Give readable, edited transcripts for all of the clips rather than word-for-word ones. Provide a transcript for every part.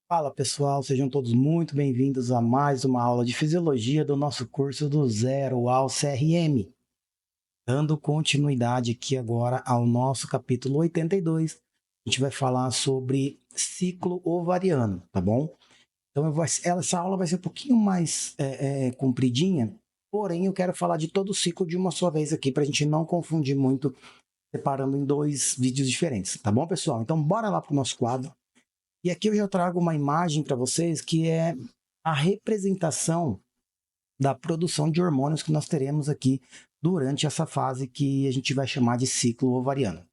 Fala pessoal, sejam todos muito bem-vindos a mais uma aula de Fisiologia do nosso curso do Zero ao CRM. Dando continuidade aqui agora ao nosso capítulo 82, a gente vai falar sobre ciclo ovariano, tá bom? Então essa aula vai ser um pouquinho mais compridinha, porém eu quero falar de todo o ciclo de uma só vez aqui, para a gente não confundir muito, separando em dois vídeos diferentes, tá bom pessoal? Então bora lá para o nosso quadro. E aqui eu já trago uma imagem para vocês que é a representação da produção de hormônios que nós teremos aqui durante essa fase que a gente vai chamar de ciclo ovariano.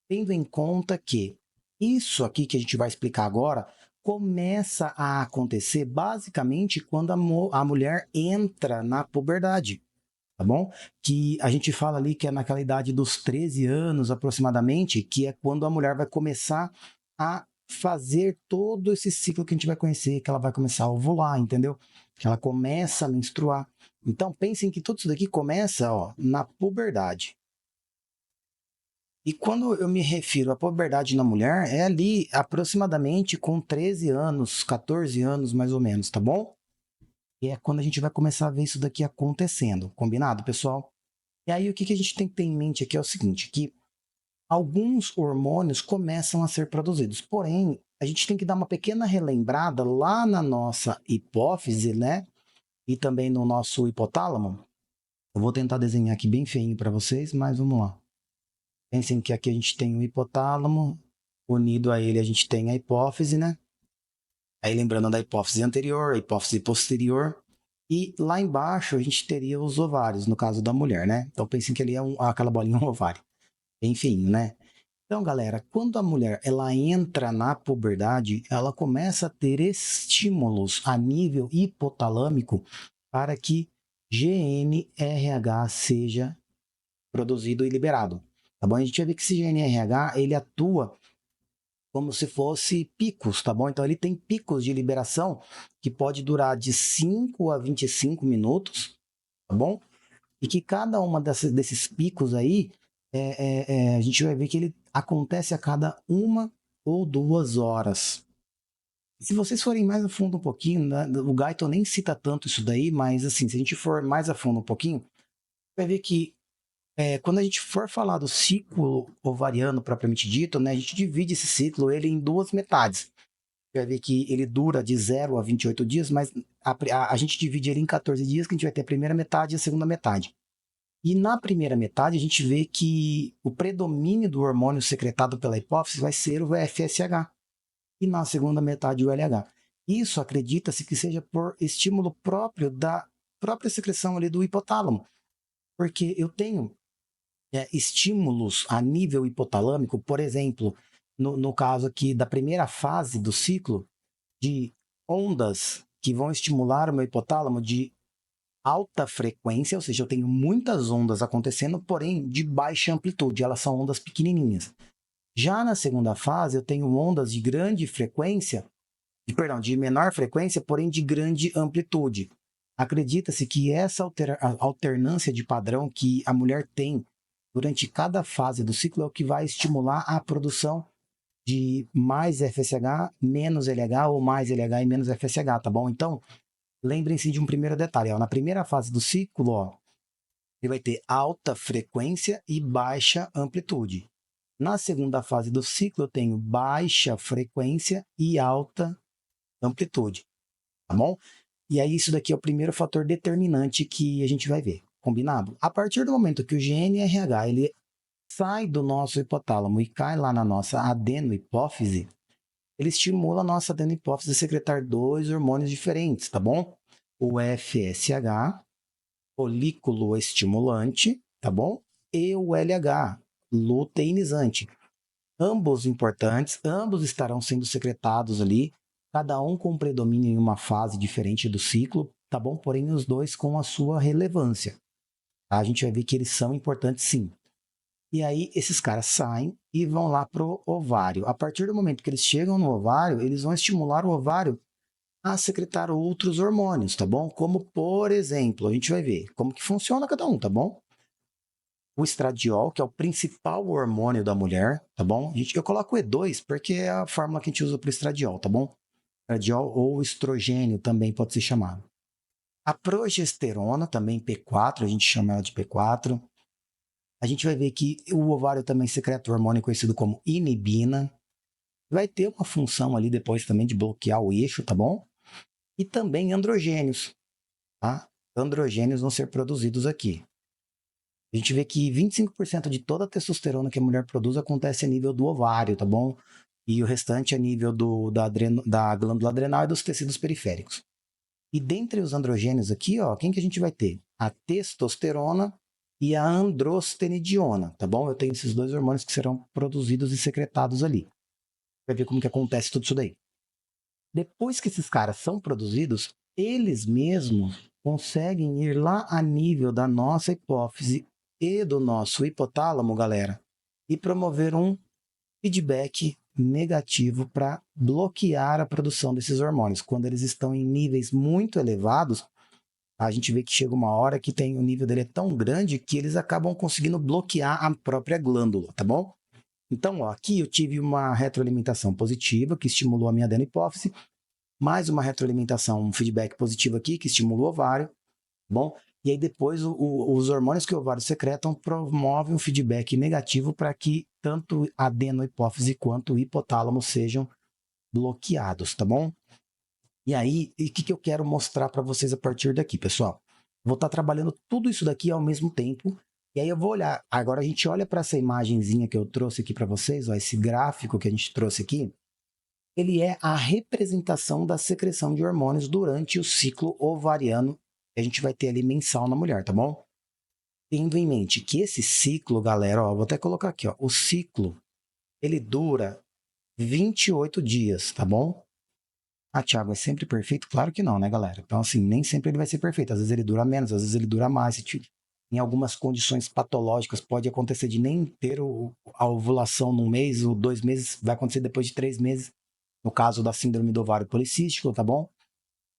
Tendo em conta que isso aqui que a gente vai explicar agora começa a acontecer basicamente quando a mulher entra na puberdade, tá bom? Que a gente fala ali que é naquela idade dos 13 anos aproximadamente, que é quando a mulher vai começar a fazer todo esse ciclo que a gente vai conhecer, que ela vai começar a ovular, entendeu? Que ela começa a menstruar. Então, pensem que tudo isso daqui começa, ó, na puberdade. E quando eu me refiro à puberdade na mulher, é ali aproximadamente com 13 anos, 14 anos mais ou menos, tá bom? E é quando a gente vai começar a ver isso daqui acontecendo, combinado, pessoal? E aí o que a gente tem que ter em mente aqui é o seguinte, que alguns hormônios começam a ser produzidos, porém, a gente tem que dar uma pequena relembrada lá na nossa hipófise, né? E também no nosso hipotálamo. Eu vou tentar desenhar aqui bem feinho para vocês, mas vamos lá. Pensem que aqui a gente tem o hipotálamo, unido a ele a gente tem a hipófise, né? Aí lembrando da hipófise anterior, a hipófise posterior, e lá embaixo a gente teria os ovários, no caso da mulher, né? Então pensem que ali é aquela bolinha um ovário. Enfim, né? Então, galera, quando a mulher ela entra na puberdade, ela começa a ter estímulos a nível hipotalâmico para que GNRH seja produzido e liberado. Tá bom? A gente vai ver que esse GNRH ele atua como se fosse picos, tá bom? Então ele tem picos de liberação que pode durar de 5 a 25 minutos, tá bom? E que cada uma desses picos aí, a gente vai ver que ele acontece a cada 1 ou 2 horas. Se vocês forem mais a fundo um pouquinho, né, o Guyton nem cita tanto isso daí, mas assim, se a gente for mais a fundo um pouquinho, vai ver que quando a gente for falar do ciclo ovariano propriamente dito, né, a gente divide esse ciclo ele em duas metades. Vai ver que ele dura de 0 a 28 dias, mas a gente divide ele em 14 dias, que a gente vai ter a primeira metade e a segunda metade. E na primeira metade, a gente vê que o predomínio do hormônio secretado pela hipófise vai ser o FSH. E na segunda metade, o LH. Isso acredita-se que seja por estímulo próprio da própria secreção ali do hipotálamo. Porque eu tenho estímulos a nível hipotalâmico, por exemplo, no caso aqui da primeira fase do ciclo, de ondas que vão estimular o meu hipotálamo de alta frequência, ou seja, eu tenho muitas ondas acontecendo, porém de baixa amplitude, elas são ondas pequenininhas. Já na segunda fase, eu tenho ondas de grande frequência, de menor frequência, porém de grande amplitude. Acredita-se que essa alternância de padrão que a mulher tem durante cada fase do ciclo é o que vai estimular a produção de mais FSH, menos LH, ou mais LH e menos FSH, tá bom? Então, lembrem-se de um primeiro detalhe, ó, na primeira fase do ciclo, ó, ele vai ter alta frequência e baixa amplitude. Na segunda fase do ciclo, eu tenho baixa frequência e alta amplitude, tá bom? E aí isso daqui é o primeiro fator determinante que a gente vai ver, combinado? A partir do momento que o GNRH ele sai do nosso hipotálamo e cai lá na nossa adenohipófise, ele estimula a nossa adenohipófise a secretar dois hormônios diferentes, tá bom? O FSH, folículo estimulante, tá bom? E o LH, luteinizante. Ambos importantes, ambos estarão sendo secretados ali, cada um com predomínio em uma fase diferente do ciclo, tá bom? Porém, os dois com a sua relevância. Tá? A gente vai ver que eles são importantes sim. E aí, esses caras saem e vão lá pro ovário. A partir do momento que eles chegam no ovário, eles vão estimular o ovário a secretar outros hormônios, tá bom? Como, por exemplo, a gente vai ver como que funciona cada um, tá bom? O estradiol, que é o principal hormônio da mulher, tá bom? Eu coloco o E2 porque é a fórmula que a gente usa para o estradiol, tá bom? estradiol ou estrogênio também pode ser chamado. A progesterona, também P4, a gente chama ela de P4. A gente vai ver que o ovário também secreta o hormônio conhecido como inibina. Vai ter uma função ali depois também de bloquear o eixo, tá bom? E também androgênios, tá? Androgênios vão ser produzidos aqui. A gente vê que 25% de toda a testosterona que a mulher produz acontece a nível do ovário, tá bom? E o restante a nível da glândula adrenal e dos tecidos periféricos. E dentre os androgênios aqui, ó, quem que a gente vai ter? A testosterona e a androstenediona, tá bom? Eu tenho esses dois hormônios que serão produzidos e secretados ali. Vai ver como que acontece tudo isso daí. Depois que esses caras são produzidos, eles mesmos conseguem ir lá a nível da nossa hipófise e do nosso hipotálamo, galera, e promover um feedback negativo para bloquear a produção desses hormônios. Quando eles estão em níveis muito elevados, a gente vê que chega uma hora que o nível dele é tão grande que eles acabam conseguindo bloquear a própria glândula, tá bom? Então, ó, aqui eu tive uma retroalimentação positiva que estimulou a minha adenopófise, mais uma retroalimentação, um feedback positivo aqui que estimula o ovário, tá bom? E aí depois os hormônios que o ovário secretam promovem um feedback negativo para que tanto a adenohipófise quanto o hipotálamo sejam bloqueados, tá bom? E aí, o que eu quero mostrar para vocês a partir daqui, pessoal? Vou estar trabalhando tudo isso daqui ao mesmo tempo, e aí eu vou olhar, agora a gente olha para essa imagenzinha que eu trouxe aqui para vocês, ó, esse gráfico que a gente trouxe aqui, ele é a representação da secreção de hormônios durante o ciclo ovariano que a gente vai ter ali mensal na mulher, tá bom? Tendo em mente que esse ciclo, galera, ó, vou até colocar aqui, ó, o ciclo, ele dura 28 dias, tá bom? Ah, Thiago, é sempre perfeito? Claro que não, né, galera? Então, assim, nem sempre ele vai ser perfeito. Às vezes ele dura menos, às vezes ele dura mais. Em algumas condições patológicas pode acontecer de nem ter a ovulação num mês ou 2 meses, vai acontecer depois de 3 meses. No caso da síndrome do ovário policístico, tá bom?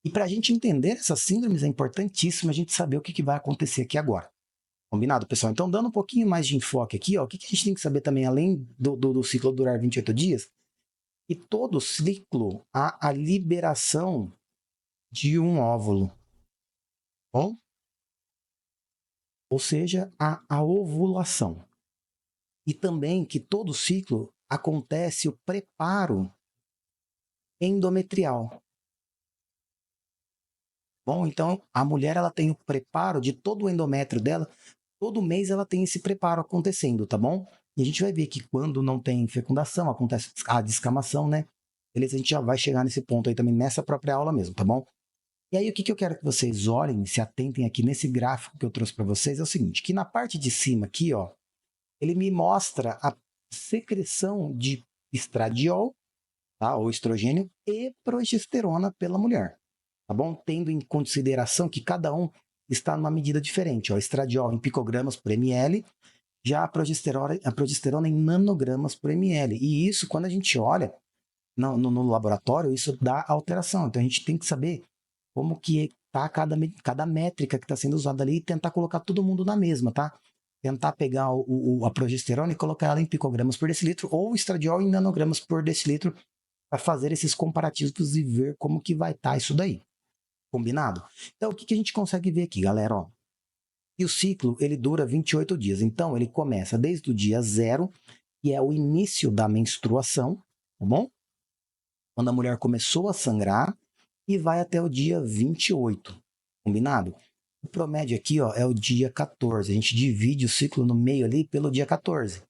E para a gente entender essas síndromes, é importantíssimo a gente saber o que vai acontecer aqui agora. Combinado, pessoal? Então, dando um pouquinho mais de enfoque aqui, ó, o que a gente tem que saber também, além do ciclo durar 28 dias, e todo ciclo há a liberação de um óvulo, bom? Ou seja, a ovulação. E também que todo ciclo acontece o preparo endometrial. Bom, então a mulher ela tem o preparo de todo o endométrio dela, todo mês ela tem esse preparo acontecendo, tá bom? E a gente vai ver que quando não tem fecundação, acontece a descamação, né? Beleza, a gente já vai chegar nesse ponto aí também nessa própria aula mesmo, tá bom? E aí o que eu quero que vocês olhem, se atentem aqui nesse gráfico que eu trouxe para vocês, é o seguinte, que na parte de cima aqui, ó, ele me mostra a secreção de estradiol, tá, ou estrogênio, e progesterona pela mulher, tá bom? Tendo em consideração que cada um está numa medida diferente, ó, estradiol em picogramas por ml, já a progesterona em nanogramas por ml. E isso, quando a gente olha no laboratório, isso dá alteração. Então a gente tem que saber como que tá cada métrica que está sendo usada ali e tentar colocar todo mundo na mesma, tá? Tentar pegar a progesterona e colocar ela em picogramas por decilitro ou o estradiol em nanogramas por decilitro para fazer esses comparativos e ver como que vai estar isso daí. Combinado? Então, o que a gente consegue ver aqui, galera? Ó, e o ciclo, ele dura 28 dias. Então, ele começa desde o dia 0, que é o início da menstruação, tá bom? Quando a mulher começou a sangrar, e vai até o dia 28, combinado? O promédio aqui, ó, é o dia 14. A gente divide o ciclo no meio ali pelo dia 14,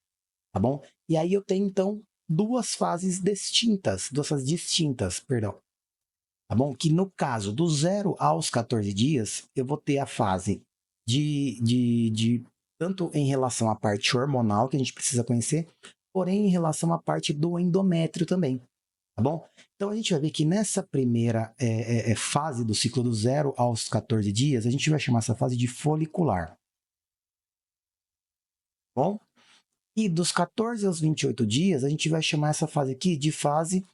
tá bom? E aí eu tenho, então, duas fases distintas, perdão. Tá bom? Que no caso, do 0 aos 14 dias, eu vou ter a fase de tanto em relação à parte hormonal, que a gente precisa conhecer, porém em relação à parte do endométrio também. Tá bom? Então a gente vai ver que nessa primeira fase do ciclo do 0 aos 14 dias, a gente vai chamar essa fase de folicular. Bom? E dos 14 aos 28 dias, a gente vai chamar essa fase aqui de fase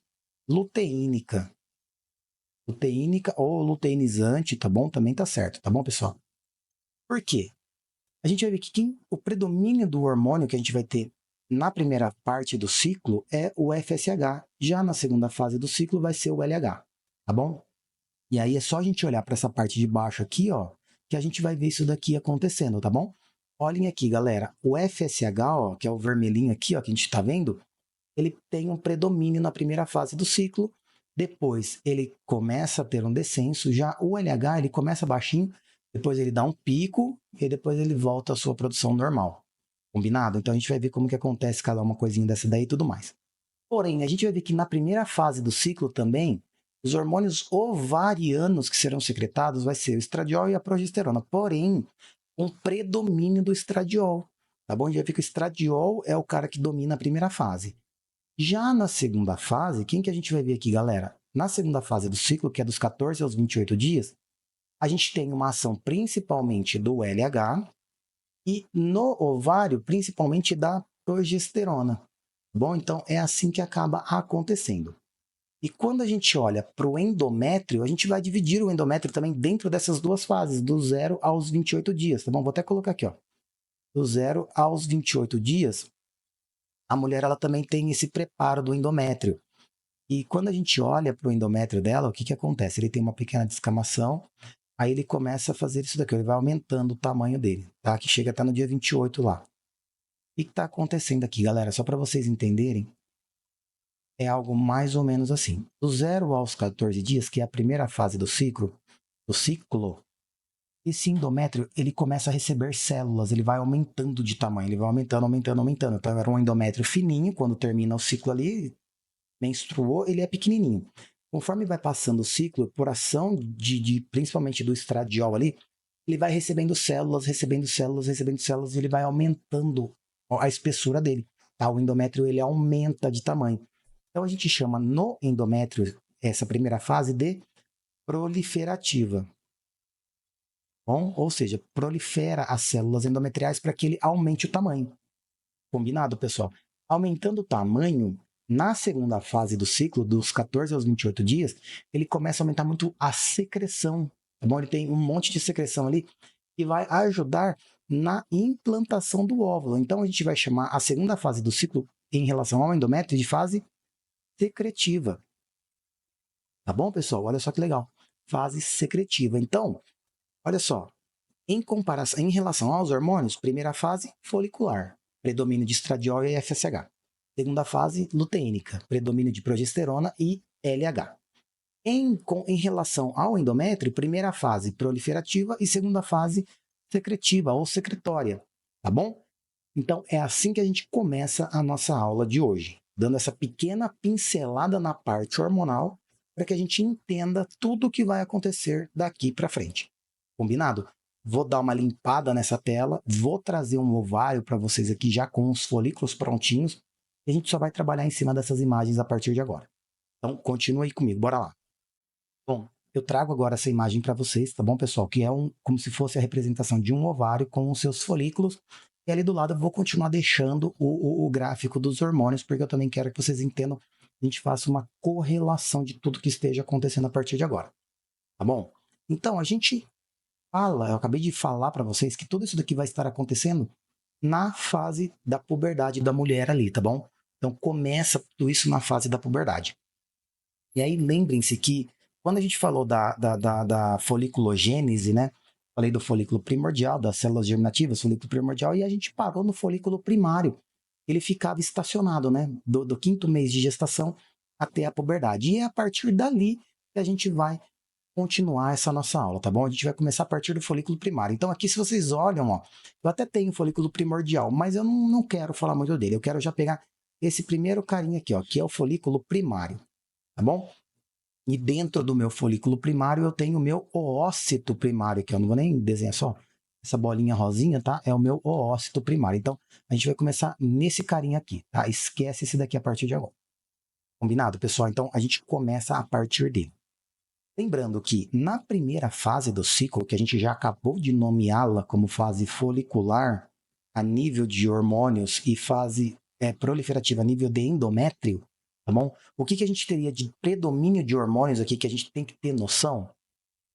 luteínica. Luteínica ou luteinizante, tá bom? Também tá certo, tá bom, pessoal? Por quê? A gente vai ver que o predomínio do hormônio que a gente vai ter na primeira parte do ciclo é o FSH. Já na segunda fase do ciclo vai ser o LH. tá bom? E aí é só a gente olhar para essa parte de baixo aqui, ó, que a gente vai ver isso daqui acontecendo, tá bom? Olhem aqui, galera, o FSH, ó, que é o vermelhinho aqui, ó, que a gente está vendo, ele tem um predomínio na primeira fase do ciclo, depois ele começa a ter um descenso, já o LH ele começa baixinho, depois ele dá um pico e depois ele volta à sua produção normal. Combinado? Então a gente vai ver como que acontece cada uma coisinha dessa daí e tudo mais. Porém, a gente vai ver que na primeira fase do ciclo também, os hormônios ovarianos que serão secretados vai ser o estradiol e a progesterona. Porém, um predomínio do estradiol. Tá bom? A gente vai ver que o estradiol é o cara que domina a primeira fase. Já na segunda fase, quem que a gente vai ver aqui, galera? Na segunda fase do ciclo, que é dos 14 aos 28 dias, a gente tem uma ação principalmente do LH e no ovário, principalmente da progesterona. Bom, então é assim que acaba acontecendo. E quando a gente olha para o endométrio, a gente vai dividir o endométrio também dentro dessas duas fases, do 0 aos 28 dias, tá bom? Vou até colocar aqui, ó. Do 0 aos 28 dias, a mulher ela também tem esse preparo do endométrio. E quando a gente olha para o endométrio dela, o que acontece? Ele tem uma pequena descamação, aí ele começa a fazer isso daqui, ele vai aumentando o tamanho dele, tá? Que chega até no dia 28 lá. O que está acontecendo aqui, galera? Só para vocês entenderem, é algo mais ou menos assim. Do 0 aos 14 dias, que é a primeira fase do ciclo, esse endométrio, ele começa a receber células, ele vai aumentando de tamanho, ele vai aumentando, aumentando, aumentando. Então, era um endométrio fininho, quando termina o ciclo ali, menstruou, ele é pequenininho. Conforme vai passando o ciclo, por ação principalmente do estradiol ali, ele vai recebendo células, recebendo células, recebendo células, e ele vai aumentando a espessura dele. Tá? O endométrio, ele aumenta de tamanho. Então, a gente chama no endométrio, essa primeira fase, de proliferativa. Bom? Ou seja, prolifera as células endometriais para que ele aumente o tamanho. Combinado, pessoal? Aumentando o tamanho, na segunda fase do ciclo, dos 14 aos 28 dias, ele começa a aumentar muito a secreção. Tá bom? Ele tem um monte de secreção ali que vai ajudar na implantação do óvulo. Então, a gente vai chamar a segunda fase do ciclo, em relação ao endométrio, de fase secretiva. Tá bom, pessoal? Olha só que legal. Fase secretiva. Então, olha só, em comparação, em relação aos hormônios, primeira fase, folicular, predomínio de estradiol e FSH. Segunda fase, luteínica, predomínio de progesterona e LH. Em relação ao endométrio, primeira fase, proliferativa e segunda fase, secretiva ou secretória, tá bom? Então, é assim que a gente começa a nossa aula de hoje, dando essa pequena pincelada na parte hormonal para que a gente entenda tudo o que vai acontecer daqui para frente. Combinado? Vou dar uma limpada nessa tela, vou trazer um ovário para vocês aqui já com os folículos prontinhos e a gente só vai trabalhar em cima dessas imagens a partir de agora. Então, continua aí comigo, bora lá. Bom, eu trago agora essa imagem para vocês, tá bom, pessoal? Que é como se fosse a representação de um ovário com os seus folículos. E ali do lado eu vou continuar deixando o gráfico dos hormônios, porque eu também quero que vocês entendam, a gente faça uma correlação de tudo que esteja acontecendo a partir de agora. Tá bom? Então, a gente fala, eu acabei de falar para vocês que tudo isso daqui vai estar acontecendo na fase da puberdade da mulher ali, tá bom? Então, começa tudo isso na fase da puberdade. E aí, lembrem-se que quando a gente falou da foliculogênese, né? Falei do folículo primordial, das células germinativas, folículo primordial, e a gente parou no folículo primário. Ele ficava estacionado, né? Do quinto mês de gestação até a puberdade. E é a partir dali que a gente vai continuar essa nossa aula, tá bom? A gente vai começar a partir do folículo primário. Então, aqui, se vocês olham, ó, eu até tenho folículo primordial, mas eu não quero falar muito dele. Eu quero já pegar esse primeiro carinha aqui, ó, que é o folículo primário, tá bom? E dentro do meu folículo primário eu tenho o meu oócito primário, que eu não vou nem desenhar só. Essa bolinha rosinha, tá? É o meu oócito primário. Então, a gente vai começar nesse carinha aqui, tá? Esquece esse daqui a partir de agora. Combinado, pessoal? Então, a gente começa a partir dele. Lembrando que na primeira fase do ciclo, que a gente já acabou de nomeá-la como fase folicular, a nível de hormônios, e fase proliferativa a nível de endométrio, tá bom? O que a gente teria de predomínio de hormônios aqui que a gente tem que ter noção?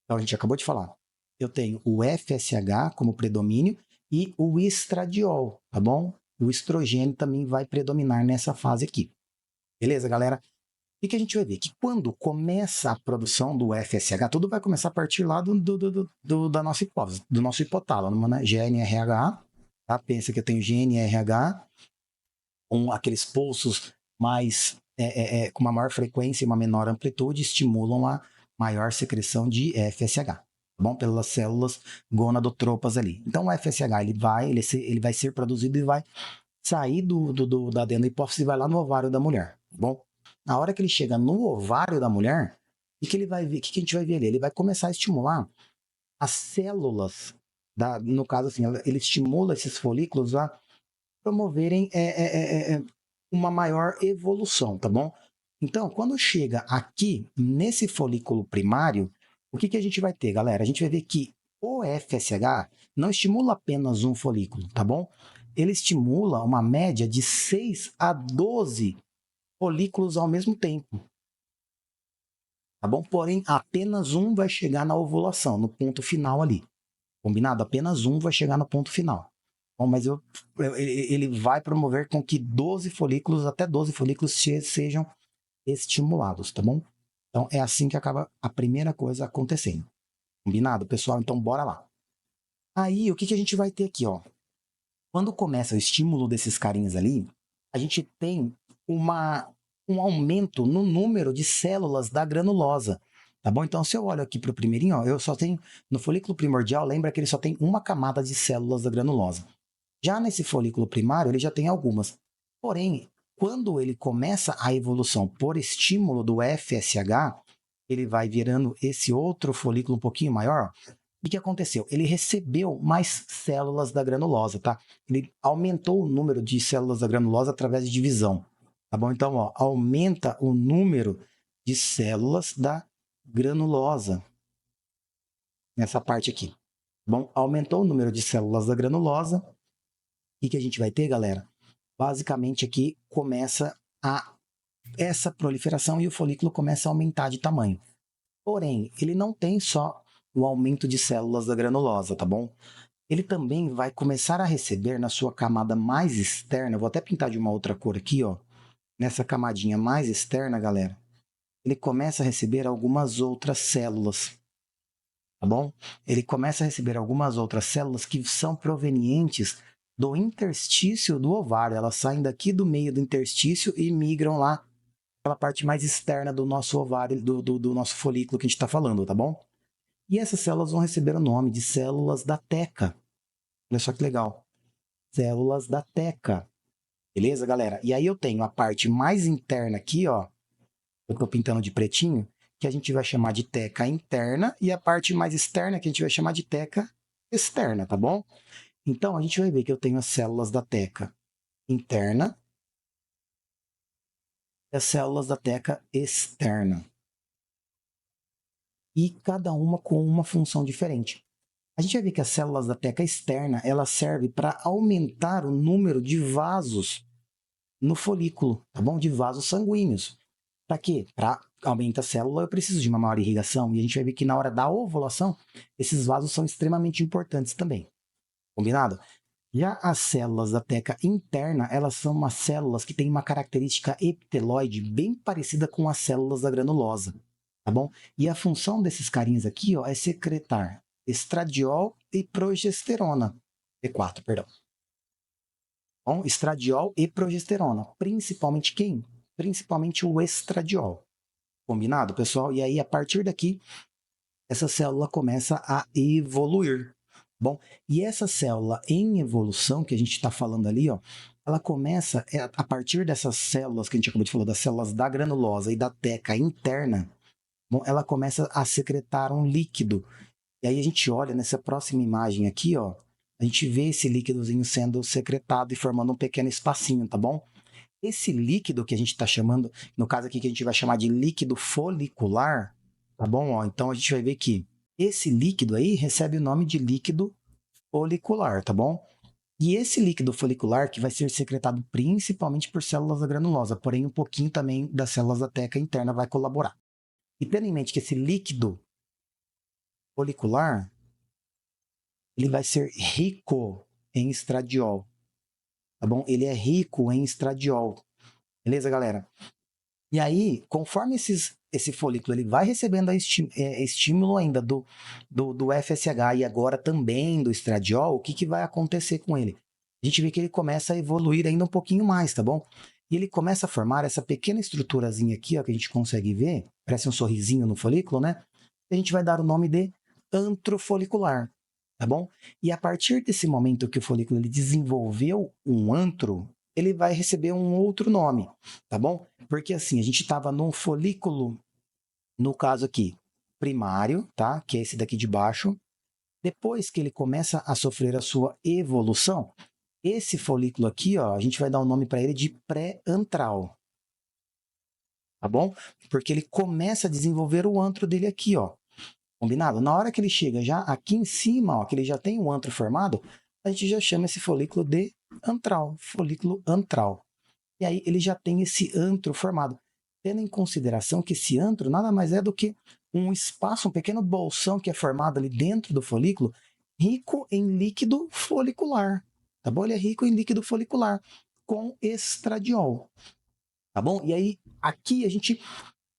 Então, a gente acabou de falar. Eu tenho o FSH como predomínio e o estradiol, tá bom? O estrogênio também vai predominar nessa fase aqui. Beleza, galera? que a gente vai ver? Que quando começa a produção do FSH, tudo vai começar a partir lá da nossa hipófise, do nosso hipotálamo, né? GNRH, tá? Pensa que eu tenho GNRH, aqueles pulsos mais com uma maior frequência e uma menor amplitude estimulam a maior secreção de FSH, tá bom? Pelas células gonadotropas ali. Então o FSH ele vai ser produzido e vai sair da dentro da hipófise e vai lá no ovário da mulher, tá bom? Na hora que ele chega no ovário da mulher, o que ele vai ver? O que a gente vai ver ali? Ele vai começar a estimular as células, no caso assim, ele estimula esses folículos a promoverem uma maior evolução, tá bom? Então, quando chega aqui, nesse folículo primário, o que a gente vai ter, galera? A gente vai ver que o FSH não estimula apenas um folículo, tá bom? Ele estimula uma média de 6 a 12 folículos ao mesmo tempo, tá bom? Porém, apenas um vai chegar na ovulação, no ponto final ali. Combinado? Apenas um vai chegar no ponto final. Bom, mas ele vai promover com que 12 folículos, até 12 folículos sejam estimulados, tá bom? Então, é assim que acaba a primeira coisa acontecendo. Combinado, pessoal? Então, bora lá. Aí, o que a gente vai ter aqui, ó? Quando começa o estímulo desses carinhas ali, a gente tem um aumento no número de células da granulosa, tá bom? Então, se eu olho aqui para o primeirinho, ó, eu só tenho, no folículo primordial, lembra que ele só tem uma camada de células da granulosa. Já nesse folículo primário, ele já tem algumas. Porém, quando ele começa a evolução por estímulo do FSH, ele vai virando esse outro folículo um pouquinho maior. O que aconteceu? Ele recebeu mais células da granulosa, tá? Ele aumentou o número de células da granulosa através de divisão, tá bom? Então, ó, aumenta o número de células da granulosa nessa parte aqui, tá bom? Aumentou o número de células da granulosa. O que a gente vai ter, galera? Basicamente aqui começa essa proliferação e o folículo começa a aumentar de tamanho. Porém, ele não tem só o aumento de células da granulosa, tá bom? Ele também vai começar a receber na sua camada mais externa, vou até pintar de uma outra cor aqui, ó, nessa camadinha mais externa, galera, ele começa a receber algumas outras células, tá bom? Ele começa a receber algumas outras células que são provenientes do interstício do ovário. Elas saem daqui do meio do interstício e migram lá pela parte mais externa do nosso ovário, do nosso folículo que a gente está falando, tá bom? E essas células vão receber o nome de células da teca. Olha só que legal. Células da teca. Beleza, galera? E aí eu tenho a parte mais interna aqui, ó. Eu estou pintando de pretinho, que a gente vai chamar de teca interna, e a parte mais externa que a gente vai chamar de teca externa, tá bom? Então, a gente vai ver que eu tenho as células da teca interna e as células da teca externa. E cada uma com uma função diferente. A gente vai ver que as células da teca externa, ela serve para aumentar o número de vasos no folículo, tá bom? De vasos sanguíneos. Para quê? Para aumentar a célula, eu preciso de uma maior irrigação. E a gente vai ver que na hora da ovulação, esses vasos são extremamente importantes também. Combinado? Já as células da teca interna, elas são umas células que têm uma característica epiteloide bem parecida com as células da granulosa, tá bom? E a função desses carinhas aqui, ó, é secretar estradiol e progesterona. P4, perdão. Bom, estradiol e progesterona. Principalmente quem? Principalmente o estradiol. Combinado, pessoal? E aí, a partir daqui, essa célula começa a evoluir. Bom, e essa célula em evolução que a gente está falando ali, ó, ela começa, a partir dessas células que a gente acabou de falar, das células da granulosa e da teca interna, bom, ela começa a secretar um líquido. E aí a gente olha nessa próxima imagem aqui, ó, a gente vê esse líquidozinho sendo secretado e formando um pequeno espacinho, tá bom? Esse líquido que a gente está chamando, no caso aqui que a gente vai chamar de líquido folicular, tá bom? Ó, então a gente vai ver que esse líquido aí recebe o nome de líquido folicular, tá bom? E esse líquido folicular que vai ser secretado principalmente por células da granulosa, porém um pouquinho também das células da teca interna vai colaborar. E tendo em mente que esse líquido folicular, ele vai ser rico em estradiol, tá bom? Ele é rico em estradiol. Beleza, galera? E aí, conforme esse folículo ele vai recebendo estímulo ainda do FSH e agora também do estradiol, o que vai acontecer com ele? A gente vê que ele começa a evoluir ainda um pouquinho mais, tá bom? E ele começa a formar essa pequena estruturazinha aqui, ó, que a gente consegue ver, parece um sorrisinho no folículo, né? A gente vai dar o nome de antro-folicular, tá bom? E a partir desse momento que o folículo ele desenvolveu um antro, ele vai receber um outro nome, tá bom? Porque assim, a gente estava num folículo, no caso aqui, primário, tá? Que é esse daqui de baixo. Depois que ele começa a sofrer a sua evolução, esse folículo aqui, ó, a gente vai dar um nome para ele de pré-antral, tá bom? Porque ele começa a desenvolver o antro dele aqui, ó. Combinado? Na hora que ele chega já aqui em cima, ó, que ele já tem um antro formado, a gente já chama esse folículo de antral, folículo antral. E aí ele já tem esse antro formado, tendo em consideração que esse antro nada mais é do que um espaço, um pequeno bolsão que é formado ali dentro do folículo, rico em líquido folicular, tá bom? Ele é rico em líquido folicular, com estradiol, tá bom? E aí aqui a gente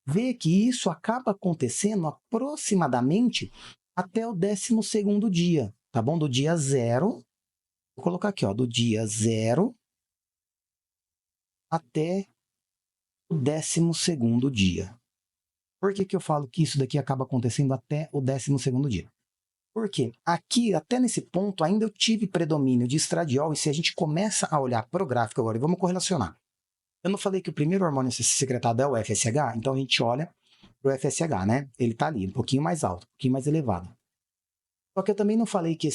vê que isso acaba acontecendo aproximadamente até o 12º dia, tá bom? Do dia 0, vou colocar aqui, ó, do dia 0 até o 12º dia. Por que eu falo que isso daqui acaba acontecendo até o 12º dia? Porque aqui, até nesse ponto, ainda eu tive predomínio de estradiol, e se a gente começa a olhar para o gráfico agora, e vamos correlacionar. Eu não falei que o primeiro hormônio a ser secretado é o FSH? Então a gente olha para o FSH, né? Ele está ali, um pouquinho mais alto, um pouquinho mais elevado. Só que eu também não falei que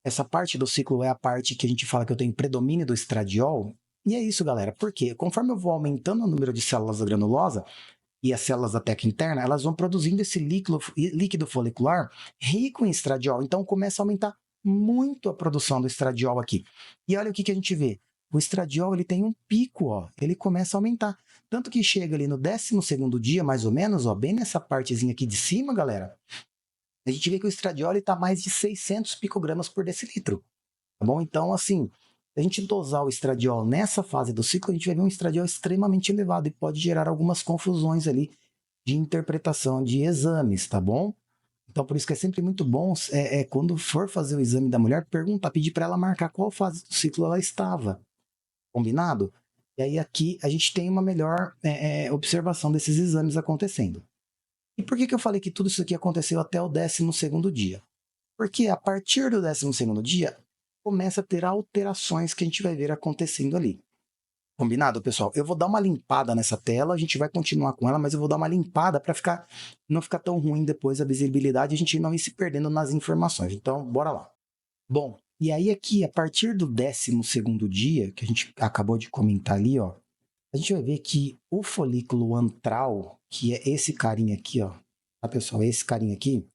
essa parte do ciclo é a parte que a gente fala que eu tenho predomínio do estradiol. E é isso, galera. Por quê? Conforme eu vou aumentando o número de células da granulosa, e as células da teca interna, elas vão produzindo esse líquido folicular rico em estradiol. Então, começa a aumentar muito a produção do estradiol aqui. E olha o que a gente vê. O estradiol ele tem um pico, ó, ele começa a aumentar. Tanto que chega ali no 12º dia, mais ou menos, ó, bem nessa partezinha aqui de cima, galera, a gente vê que o estradiol está mais de 600 picogramas por decilitro. Tá bom? Então, assim, se a gente dosar o estradiol nessa fase do ciclo, a gente vai ver um estradiol extremamente elevado e pode gerar algumas confusões ali de interpretação de exames, tá bom? Então, por isso que é sempre muito bom, quando for fazer o exame da mulher, perguntar, pedir para ela marcar qual fase do ciclo ela estava. Combinado? E aí aqui a gente tem uma melhor observação desses exames acontecendo. E por que eu falei que tudo isso aqui aconteceu até o 12º dia? Porque a partir do 12º dia, começa a ter alterações que a gente vai ver acontecendo ali. Combinado, pessoal? Eu vou dar uma limpada nessa tela, a gente vai continuar com ela, mas eu vou dar uma limpada para não ficar tão ruim depois a visibilidade, a gente não ir se perdendo nas informações. Então, bora lá. Bom, e aí aqui, a partir do 12º dia, que a gente acabou de comentar ali, ó, a gente vai ver que o folículo antral, que é esse carinha aqui, ó, tá, pessoal? Esse carinha aqui,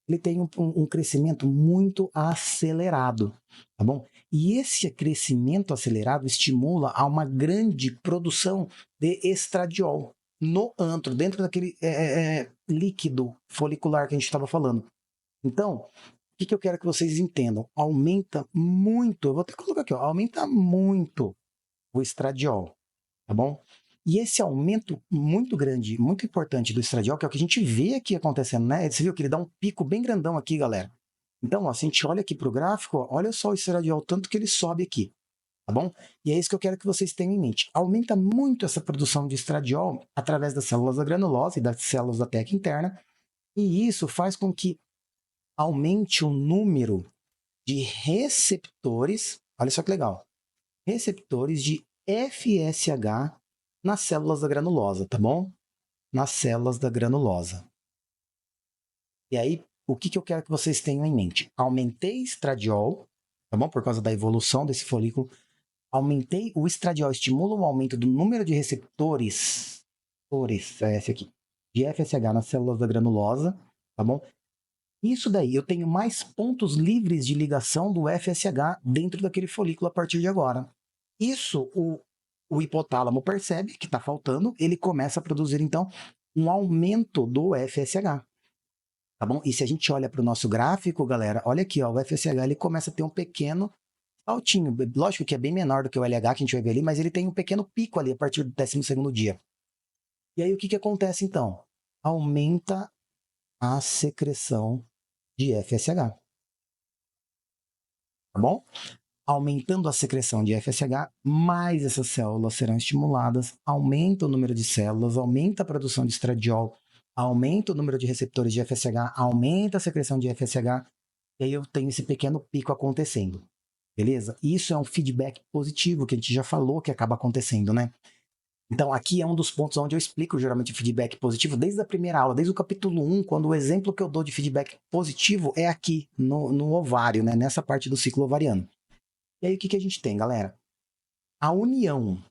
ele tem um crescimento muito acelerado, tá bom? E esse crescimento acelerado estimula a uma grande produção de estradiol no antro, dentro daquele líquido folicular que a gente estava falando. Então, o que eu quero que vocês entendam? Aumenta muito, eu vou até colocar aqui, ó, aumenta muito o estradiol, tá bom? E esse aumento muito grande, muito importante do estradiol, que é o que a gente vê aqui acontecendo, né? Você viu que ele dá um pico bem grandão aqui, galera. Então, ó, se a gente olha aqui para o gráfico, ó, olha só o estradiol, tanto que ele sobe aqui, tá bom? E é isso que eu quero que vocês tenham em mente. Aumenta muito essa produção de estradiol através das células da granulose e das células da teca interna, e isso faz com que aumente o número de receptores, olha só que legal, receptores de FSH nas células da granulosa, tá bom? Nas células da granulosa. E aí, o que eu quero que vocês tenham em mente? Aumentei estradiol, tá bom? Por causa da evolução desse folículo. Aumentei o estradiol, estimula o aumento do número de receptores, é esse aqui, de FSH nas células da granulosa, tá bom? Isso daí, eu tenho mais pontos livres de ligação do FSH dentro daquele folículo a partir de agora. Isso o hipotálamo percebe que está faltando, ele começa a produzir, então, um aumento do FSH. Tá bom? E se a gente olha para o nosso gráfico, galera, olha aqui, ó, o FSH ele começa a ter um pequeno saltinho. Lógico que é bem menor do que o LH que a gente vai ver ali, mas ele tem um pequeno pico ali a partir do 12º dia. E aí o que acontece então? Aumenta a secreção de FSH, tá bom? Aumentando a secreção de FSH, mais essas células serão estimuladas, aumenta o número de células, aumenta a produção de estradiol, aumenta o número de receptores de FSH, aumenta a secreção de FSH, e aí eu tenho esse pequeno pico acontecendo, beleza? Isso é um feedback positivo, que a gente já falou que acaba acontecendo, né? Então, aqui é um dos pontos onde eu explico geralmente o feedback positivo desde a primeira aula, desde o capítulo 1, quando o exemplo que eu dou de feedback positivo é aqui, no ovário, né? Nessa parte do ciclo ovariano. E aí, o que a gente tem, galera? A união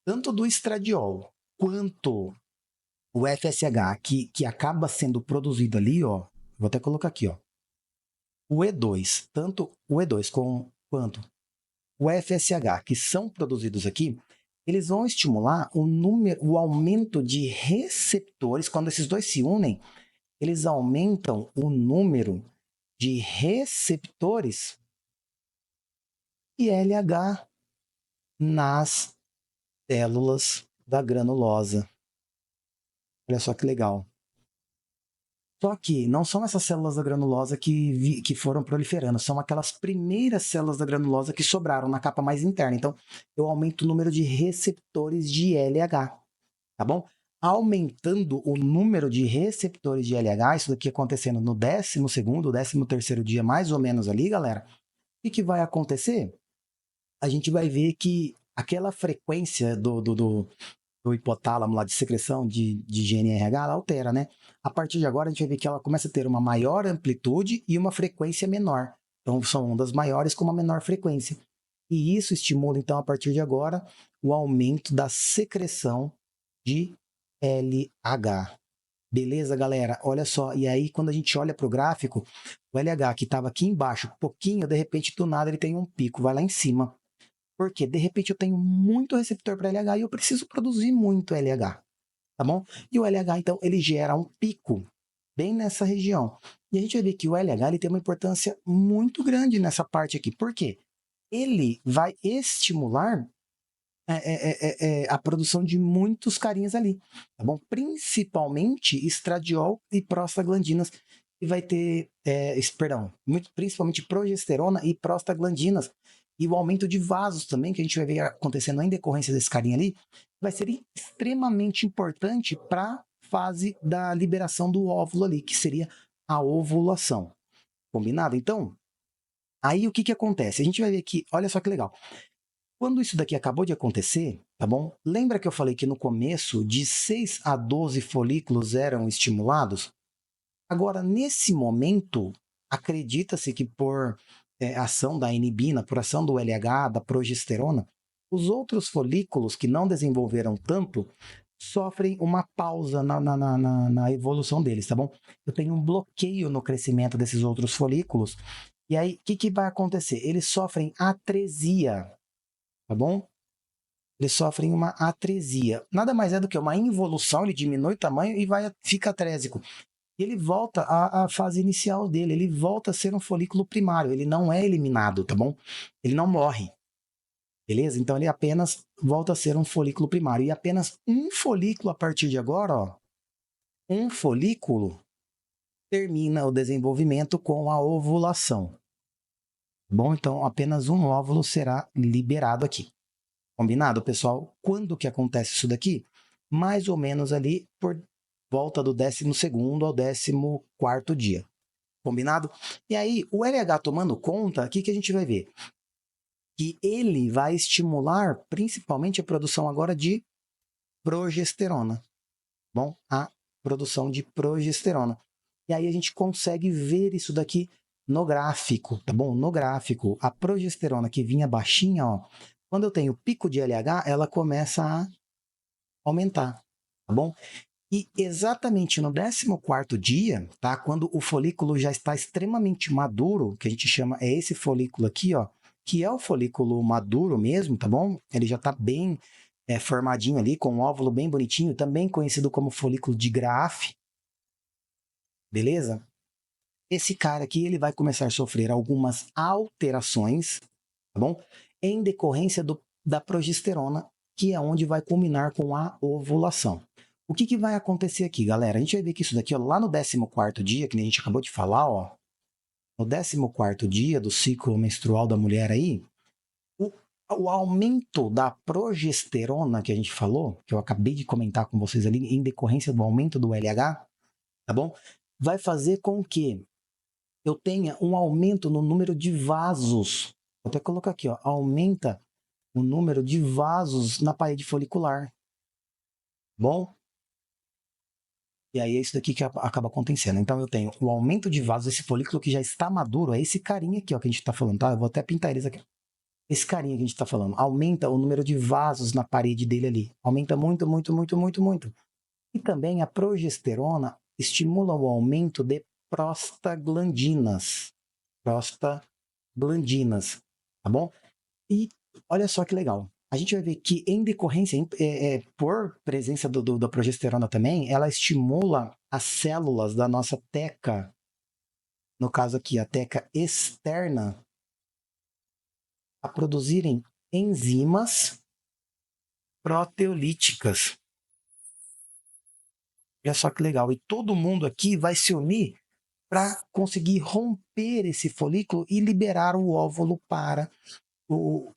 tanto do estradiol quanto o FSH, que acaba sendo produzido ali, ó, vou até colocar aqui, ó, o E2, tanto o E2 quanto o FSH, que são produzidos aqui, eles vão estimular o aumento de receptores. Quando esses dois se unem, eles aumentam o número de receptores e LH nas células da granulosa. Olha só que legal. Só que não são essas células da granulosa que foram proliferando, são aquelas primeiras células da granulosa que sobraram na capa mais interna. Então, eu aumento o número de receptores de LH, tá bom? Aumentando o número de receptores de LH, isso daqui acontecendo no 12º, 13º dia, mais ou menos ali, galera, o que vai acontecer? A gente vai ver que aquela frequência do hipotálamo lá de secreção de GNRH, ela altera, né? A partir de agora, a gente vai ver que ela começa a ter uma maior amplitude e uma frequência menor. Então, são ondas maiores com uma menor frequência. E isso estimula, então, a partir de agora, o aumento da secreção de LH. Beleza, galera? Olha só. E aí, quando a gente olha para o gráfico, o LH que estava aqui embaixo, pouquinho, de repente, do nada, ele tem um pico, vai lá em cima. Porque, de repente, eu tenho muito receptor para LH e eu preciso produzir muito LH, tá bom? E o LH, então, ele gera um pico bem nessa região. E a gente vai ver que o LH ele tem uma importância muito grande nessa parte aqui. Por quê? Ele vai estimular a produção de muitos carinhas ali, tá bom? Principalmente estradiol e prostaglandinas, que vai ter, principalmente progesterona e prostaglandinas, e o aumento de vasos também, que a gente vai ver acontecendo em decorrência desse carinha ali, vai ser extremamente importante para a fase da liberação do óvulo ali, que seria a ovulação. Combinado? Então, aí o que acontece? A gente vai ver que, olha só que legal, quando isso daqui acabou de acontecer, tá bom? Lembra que eu falei que no começo de 6 a 12 folículos eram estimulados? Agora, nesse momento, acredita-se que por ação da inibina, por ação do LH, da progesterona, os outros folículos que não desenvolveram tanto sofrem uma pausa na evolução deles, tá bom? Eu tenho um bloqueio no crescimento desses outros folículos. E aí, o que vai acontecer? Eles sofrem atresia, tá bom? Eles sofrem uma atresia. Nada mais é do que uma involução, ele diminui o tamanho e fica atrésico. E ele volta à fase inicial dele, ele volta a ser um folículo primário, ele não é eliminado, tá bom? Ele não morre, beleza? Então ele apenas volta a ser um folículo primário. E apenas um folículo a partir de agora, ó, um folículo termina o desenvolvimento com a ovulação. Bom, então apenas um óvulo será liberado aqui. Combinado, pessoal? Quando que acontece isso daqui? Mais ou menos ali por volta do 12º ao 14º dia. Combinado? E aí, o LH tomando conta, o que a gente vai ver? Que ele vai estimular principalmente a produção agora de progesterona. Bom, a produção de progesterona. E aí a gente consegue ver isso daqui no gráfico, tá bom? No gráfico, a progesterona que vinha baixinha, ó, quando eu tenho pico de LH, ela começa a aumentar, tá bom? E exatamente no 14º dia, tá? Quando o folículo já está extremamente maduro, que a gente chama, é esse folículo aqui, ó, que é o folículo maduro mesmo, tá bom? Ele já está bem formadinho ali, com um óvulo bem bonitinho, também conhecido como folículo de Graaff, beleza? Esse cara aqui, ele vai começar a sofrer algumas alterações, tá bom? Em decorrência da progesterona, que é onde vai culminar com a ovulação. O que vai acontecer aqui, galera? A gente vai ver que isso daqui, ó, lá no 14º dia, que nem a gente acabou de falar, ó, no 14º dia do ciclo menstrual da mulher aí, o, o aumento da progesterona que a gente falou, que eu acabei de comentar com vocês ali, em decorrência do aumento do LH, tá bom? Vai fazer com que eu tenha um aumento no número de vasos. Vou até colocar aqui, ó, aumenta o número de vasos na parede folicular. Bom? E aí é isso daqui que acaba acontecendo. Então eu tenho o aumento de vasos, esse folículo que já está maduro, é esse carinha aqui, ó, que a gente está falando, tá? Eu vou até pintar eles aqui. Esse carinha que a gente está falando. Aumenta o número de vasos na parede dele ali. Aumenta muito, muito, muito, muito, muito. E também a progesterona estimula o aumento de prostaglandinas. Prostaglandinas, tá bom? E olha só que legal. A gente vai ver que em decorrência, por presença da progesterona também, ela estimula as células da nossa teca, no caso aqui a teca externa, a produzirem enzimas proteolíticas. Olha só que legal. E todo mundo aqui vai se unir para conseguir romper esse folículo e liberar o óvulo para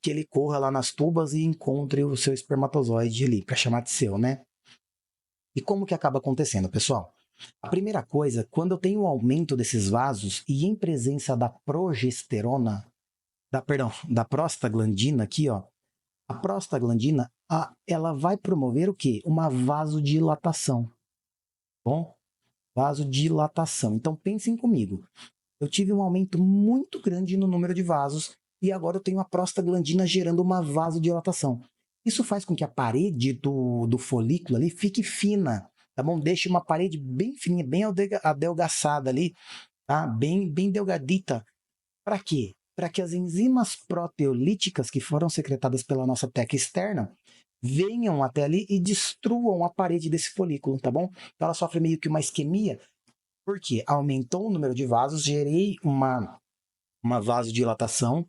que ele corra lá nas tubas e encontre o seu espermatozoide ali, para chamar de seu, né? E como que acaba acontecendo, pessoal? A primeira coisa, quando eu tenho o aumento desses vasos e em presença da progesterona, da prostaglandina aqui, ó, a prostaglandina, ela vai promover o quê? Uma vasodilatação. Bom, vasodilatação. Então pensem comigo. Eu tive um aumento muito grande no número de vasos e agora eu tenho a prostaglandina gerando uma vasodilatação. Isso faz com que a parede do folículo ali fique fina, tá bom? Deixe uma parede bem fininha, bem adelgaçada ali, tá? Bem delgadita. Para quê? Para que as enzimas proteolíticas que foram secretadas pela nossa teca externa venham até ali e destruam a parede desse folículo, tá bom? Então ela sofre meio que uma isquemia, porque aumentou o número de vasos, gerei uma vasodilatação,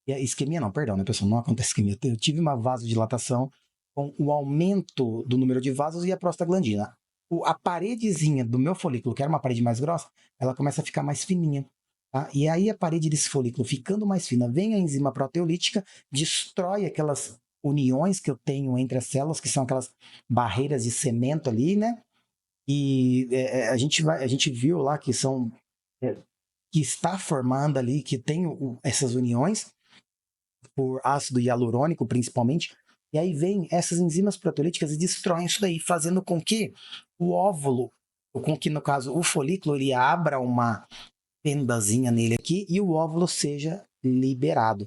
e a isquemia não, perdão, né, pessoal, não acontece isquemia, eu tive uma vasodilatação com o aumento do número de vasos e a prostaglandina. A paredezinha do meu folículo, que era uma parede mais grossa, ela começa a ficar mais fininha. Tá? E aí a parede desse folículo ficando mais fina, vem a enzima proteolítica, destrói aquelas uniões que eu tenho entre as células, que são aquelas barreiras de cimento ali, né? E a gente viu lá que são que está formando ali, que tem essas uniões, por ácido hialurônico principalmente, e aí vem essas enzimas proteolíticas e destroem isso daí, fazendo com que o óvulo, com que no caso o folículo, ele abra uma fendazinha nele aqui e o óvulo seja liberado,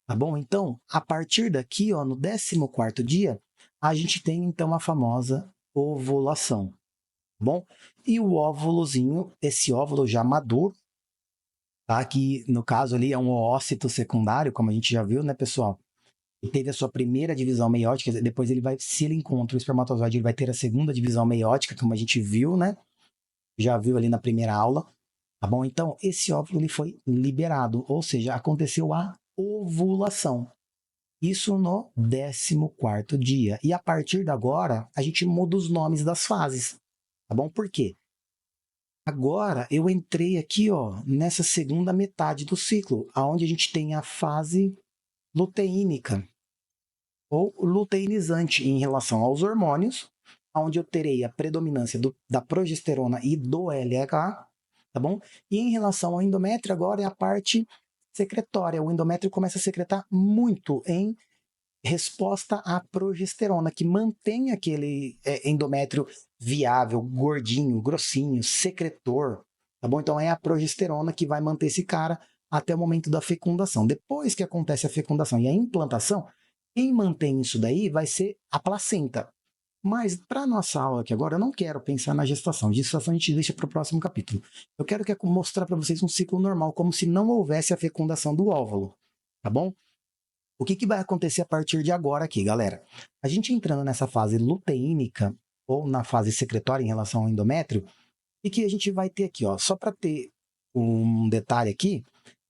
tá bom? Então, a partir daqui, ó, no 14º dia, a gente tem então a famosa ovulação, tá bom? E o óvulozinho, esse óvulo já maduro, tá? Que no caso ali é um oócito secundário, como a gente já viu, né, pessoal? E teve a sua primeira divisão meiótica, depois ele vai, se ele encontra o espermatozoide, ele vai ter a segunda divisão meiótica, como a gente viu, né? Já viu ali na primeira aula, tá bom? Então, esse óvulo ele foi liberado, ou seja, aconteceu a ovulação. Isso no 14º dia. E a partir de agora, a gente muda os nomes das fases, tá bom? Por quê? Agora eu entrei aqui, ó, nessa segunda metade do ciclo, aonde a gente tem a fase luteínica ou luteinizante em relação aos hormônios, onde eu terei a predominância da progesterona e do LH, tá bom? E em relação ao endométrio, agora é a parte secretória. O endométrio começa a secretar muito em resposta à progesterona, que mantém aquele endométrio viável, gordinho, grossinho, secretor, tá bom? Então é a progesterona que vai manter esse cara até o momento da fecundação. Depois que acontece a fecundação e a implantação, quem mantém isso daí vai ser a placenta. Mas para a nossa aula aqui agora, eu não quero pensar na gestação. Gestação a gente deixa para o próximo capítulo. Eu quero mostrar para vocês um ciclo normal, como se não houvesse a fecundação do óvulo, tá bom? O que vai acontecer a partir de agora aqui, galera? A gente entrando nessa fase luteínica, ou na fase secretória em relação ao endométrio, e que a gente vai ter aqui, ó, só para ter um detalhe aqui,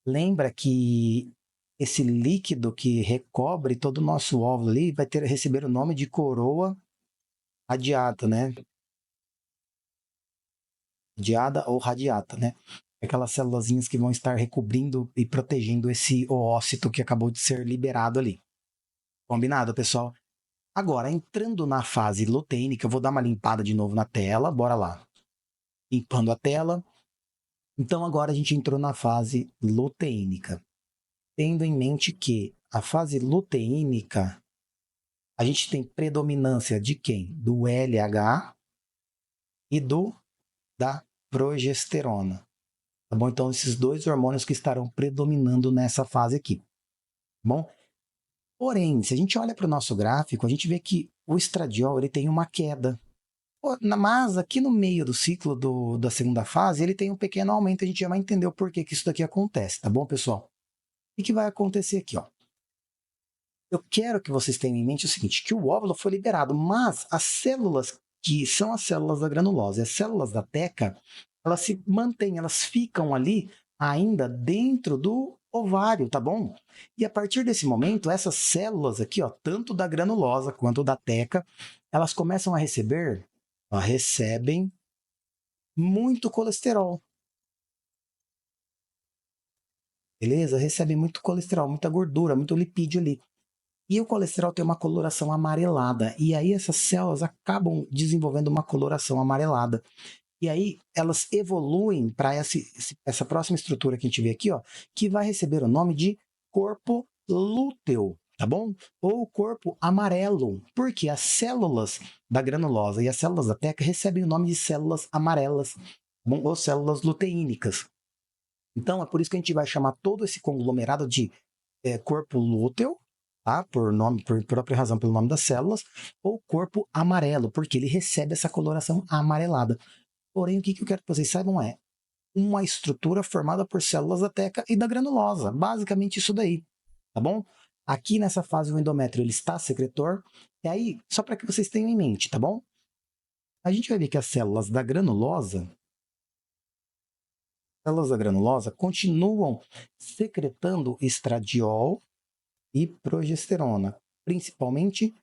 lembra que esse líquido que recobre todo o nosso óvulo ali vai receber o nome de coroa radiata, né? radiada ou radiata, né? Aquelas célulazinhas que vão estar recobrindo e protegendo esse oócito que acabou de ser liberado ali. Combinado, pessoal? Agora, entrando na fase luteínica, eu vou dar uma limpada de novo na tela, bora lá. Limpando a tela. Então, agora a gente entrou na fase luteínica. Tendo em mente que a fase luteínica, a gente tem predominância de quem? Do LH e da progesterona. Tá bom? Então, esses dois hormônios que estarão predominando nessa fase aqui. Tá bom? Porém, se a gente olha para o nosso gráfico, a gente vê que o estradiol ele tem uma queda. Mas aqui no meio do ciclo da segunda fase, ele tem um pequeno aumento. A gente já vai entender o porquê que isso daqui acontece, tá bom, pessoal? O que vai acontecer aqui, ó? Eu quero que vocês tenham em mente o seguinte, que o óvulo foi liberado, mas as células que são as células da granulose, as células da teca, elas se mantêm, elas ficam ali ainda dentro do ovário, tá bom? E a partir desse momento, essas células aqui, ó, tanto da granulosa quanto da teca, elas começam a receber, ó, recebem muito colesterol. Beleza? Recebem muito colesterol, muita gordura, muito lipídio ali. E o colesterol tem uma coloração amarelada. E aí essas células acabam desenvolvendo uma coloração amarelada. E aí elas evoluem para essa próxima estrutura que a gente vê aqui, ó, que vai receber o nome de corpo lúteo, tá bom? Ou corpo amarelo, porque as células da granulosa e as células da teca recebem o nome de células amarelas, tá bom? Ou células luteínicas. Então é por isso que a gente vai chamar todo esse conglomerado de corpo lúteo, tá? Por própria razão, pelo nome das células, ou corpo amarelo, porque ele recebe essa coloração amarelada. Porém, o que eu quero que vocês saibam é uma estrutura formada por células da teca e da granulosa. Basicamente isso daí, tá bom? Aqui nessa fase o endométrio ele está secretor. E aí, só para que vocês tenham em mente, tá bom? A gente vai ver que as células da granulosa continuam secretando estradiol e progesterona, principalmente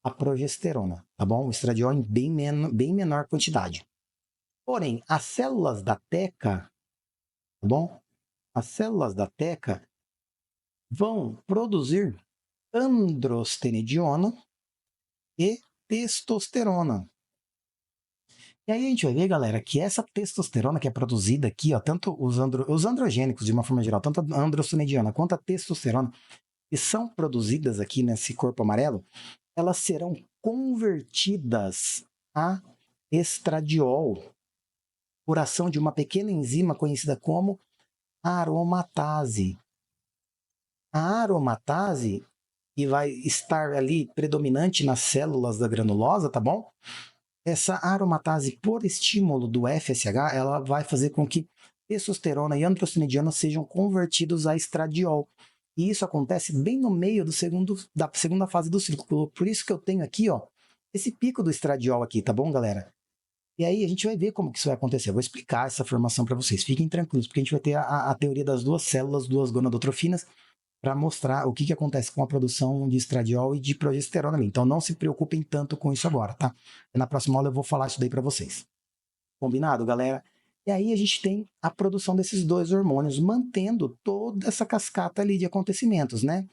a progesterona, tá bom? O estradiol em bem menor quantidade. Porém, as células da teca, tá bom? As células da teca vão produzir androstenediona e testosterona. E aí a gente vai ver, galera, que essa testosterona que é produzida aqui, ó, tanto os androgênicos de uma forma geral, tanto a androstenediona quanto a testosterona, que são produzidas aqui nesse corpo amarelo, elas serão convertidas a estradiol por ação de uma pequena enzima conhecida como aromatase. A aromatase, que vai estar ali predominante nas células da granulosa, tá bom? Essa aromatase, por estímulo do FSH, ela vai fazer com que testosterona e androstenediona sejam convertidos a estradiol. E isso acontece bem no meio da segunda fase do ciclo. Por isso que eu tenho aqui, ó, esse pico do estradiol aqui, tá bom, galera? E aí a gente vai ver como que isso vai acontecer. Eu vou explicar essa formação para vocês. Fiquem tranquilos, porque a gente vai ter a teoria das duas células, duas gonadotrofinas, para mostrar o que acontece com a produção de estradiol e de progesterona ali. Então não se preocupem tanto com isso agora, tá? Na próxima aula eu vou falar isso daí para vocês. Combinado, galera? E aí a gente tem a produção desses dois hormônios, mantendo toda essa cascata ali de acontecimentos, né?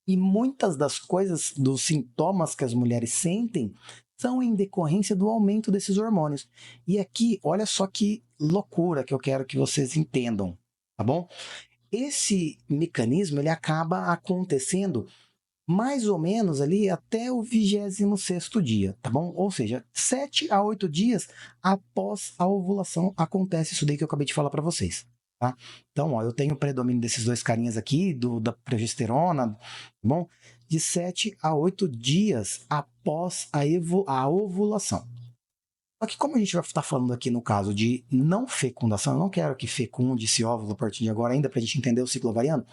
E muitas das coisas, dos sintomas que as mulheres sentem, são em decorrência do aumento desses hormônios. E aqui, olha só que loucura que eu quero que vocês entendam, tá bom? Esse mecanismo ele acaba acontecendo mais ou menos ali até o 26º dia, tá bom? Ou seja, 7 a 8 dias após a ovulação acontece isso daí que eu acabei de falar para vocês, tá? Então, ó, eu tenho o predomínio desses dois carinhas aqui, da progesterona, tá bom? De 7 a 8 dias após a ovulação. Só que como a gente vai estar falando aqui no caso de não fecundação, eu não quero que fecunde esse óvulo a partir de agora ainda para a gente entender o ciclo ovariano,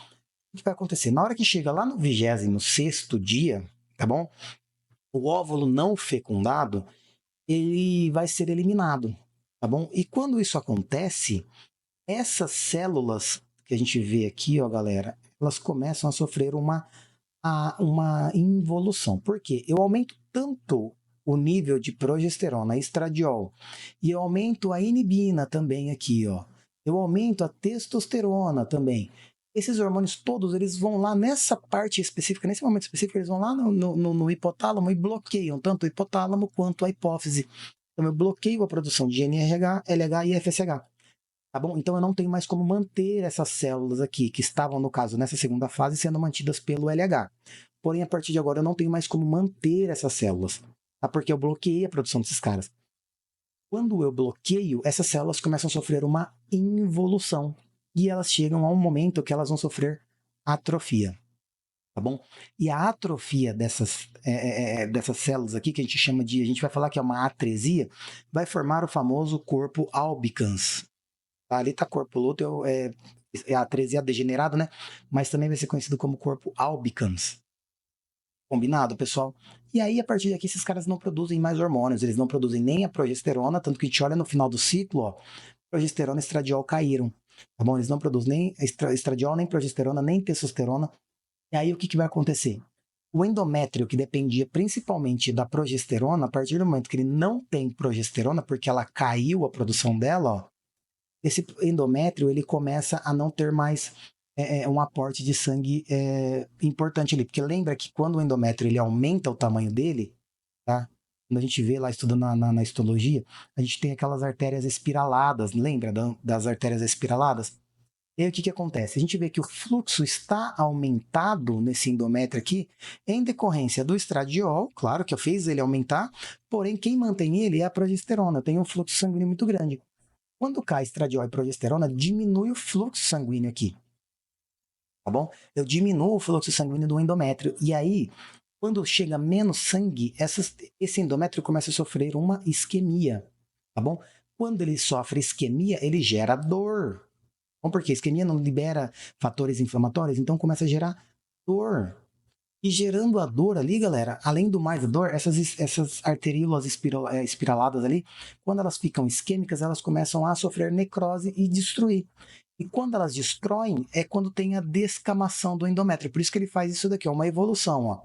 o que vai acontecer? Na hora que chega lá no 26º dia, tá bom? O óvulo não fecundado, ele vai ser eliminado, tá bom? E quando isso acontece, essas células que a gente vê aqui, ó, galera, elas começam a sofrer uma involução. Por quê? Eu aumento tanto o nível de progesterona, estradiol, e eu aumento a inibina também aqui, ó. Eu aumento a testosterona também. Esses hormônios todos, eles vão lá nessa parte específica, nesse momento específico, eles vão lá no hipotálamo e bloqueiam tanto o hipotálamo quanto a hipófise. Então, eu bloqueio a produção de GNRH, LH e FSH. Tá bom? Então, eu não tenho mais como manter essas células aqui, que estavam, no caso, nessa segunda fase, sendo mantidas pelo LH. Porém, a partir de agora, eu não tenho mais como manter essas células, tá? Porque eu bloqueei a produção desses caras. Quando eu bloqueio, essas células começam a sofrer uma involução. E elas chegam a um momento que elas vão sofrer atrofia. Tá bom? E a atrofia dessas células aqui, que a gente chama de, a gente vai falar que é uma atresia, vai formar o famoso corpo albicans. Tá? Ali está corpo lúteo, é a atresia degenerado, né? Mas também vai ser conhecido como corpo albicans. Combinado, pessoal? E aí, a partir daqui, esses caras não produzem mais hormônios, eles não produzem nem a progesterona, tanto que a gente olha no final do ciclo, ó, progesterona e estradiol caíram, tá bom? Eles não produzem nem estradiol, nem progesterona, nem testosterona. E aí, o que vai acontecer? O endométrio, que dependia principalmente da progesterona, a partir do momento que ele não tem progesterona, porque ela caiu a produção dela, ó, esse endométrio ele começa a não ter mais um aporte de sangue importante ali. Porque lembra que quando o endométrio ele aumenta o tamanho dele, tá? Quando a gente vê lá estudando na histologia, a gente tem aquelas artérias espiraladas, lembra das artérias espiraladas? E aí o que acontece? A gente vê que o fluxo está aumentado nesse endométrio aqui em decorrência do estradiol, claro que eu fiz ele aumentar, porém quem mantém ele é a progesterona, tem um fluxo sanguíneo muito grande. Quando cai estradiol e progesterona, diminui o fluxo sanguíneo aqui, tá bom? Eu diminuo o fluxo sanguíneo do endométrio. E aí, quando chega menos sangue, esse endométrio começa a sofrer uma isquemia, tá bom? Quando ele sofre isquemia, ele gera dor. Bom, porque a isquemia não libera fatores inflamatórios, então começa a gerar dor. E gerando a dor ali, galera, além do mais da dor, essas arteríolas espiraladas ali, quando elas ficam isquêmicas, elas começam a sofrer necrose e destruir. E quando elas destroem, é quando tem a descamação do endométrio. Por isso que ele faz isso daqui, ó, uma evolução, ó.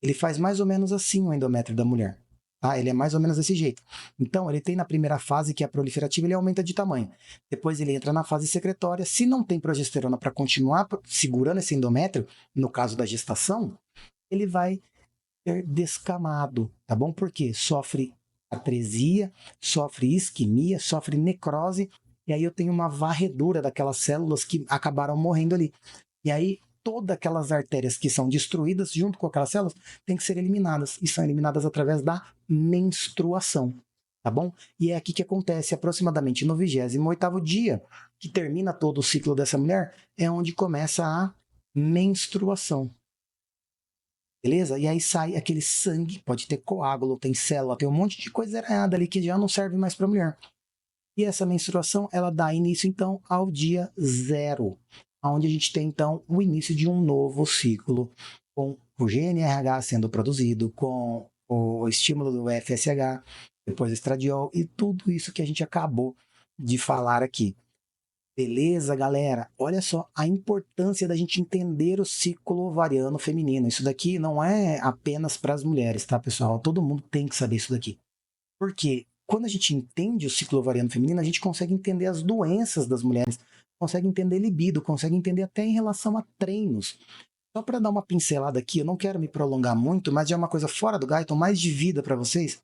Ele faz mais ou menos assim o endométrio da mulher. Tá? Ele é mais ou menos desse jeito. Então, ele tem na primeira fase, que é a proliferativa, ele aumenta de tamanho. Depois ele entra na fase secretória. Se não tem progesterona para continuar segurando esse endométrio, no caso da gestação, ele vai ser descamado, tá bom? Porque sofre atresia, sofre isquemia, sofre necrose, e aí eu tenho uma varredura daquelas células que acabaram morrendo ali. E aí todas aquelas artérias que são destruídas junto com aquelas células têm que ser eliminadas, e são eliminadas através da menstruação, tá bom? E é aqui que acontece aproximadamente no 28º dia, que termina todo o ciclo dessa mulher, é onde começa a menstruação. Beleza? E aí sai aquele sangue, pode ter coágulo, tem célula, tem um monte de coisa errada ali que já não serve mais para a mulher. E essa menstruação, ela dá início, então, ao dia 0, onde a gente tem, então, o início de um novo ciclo, com o GNRH sendo produzido, com o estímulo do FSH, depois o estradiol e tudo isso que a gente acabou de falar aqui. Beleza, galera? Olha só a importância da gente entender o ciclo ovariano feminino. Isso daqui não é apenas para as mulheres, tá, pessoal? Todo mundo tem que saber isso daqui. Porque quando a gente entende o ciclo ovariano feminino, a gente consegue entender as doenças das mulheres, consegue entender libido, consegue entender até em relação a treinos. Só para dar uma pincelada aqui, eu não quero me prolongar muito, mas já é uma coisa fora do Guyton, mais de vida para vocês.